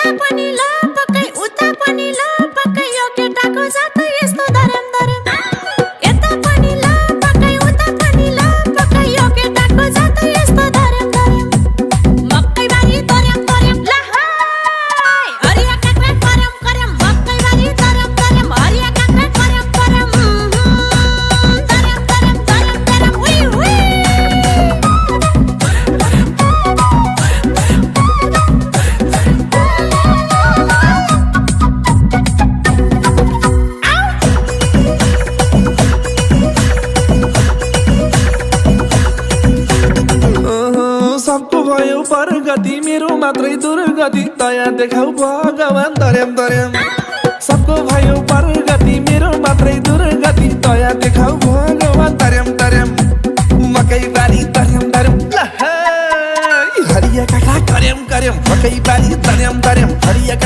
यता पनि ल पक्कै उता पनि ल पक्कै यो केटाको जात यस्तो धरम धरम यता पनि ल पक्कै उता पनि ल पक्कै यो केटाको जात यस्तो धरम धरम मकैबारी धरम धरम ला हाय हरिया काक्रा करम करम मकैबारी धरम धरम हरिया काक्रा करम करम धरम धरम धरम धरम उई उई सबको भयो परगति मेरो मात्रै दुर्गति दया देखाऊ भगवान धर्याम धर्याम सबको भयो परगति मेरो मात्रै दुर्गति दया देखाऊ भगवान धर्याम धर्याम मकैबारी धर्याम धर्याम ला हाय हरिया काक्रा कर्याम कर्याम मकैबारी धर्याम धर्याम हरिया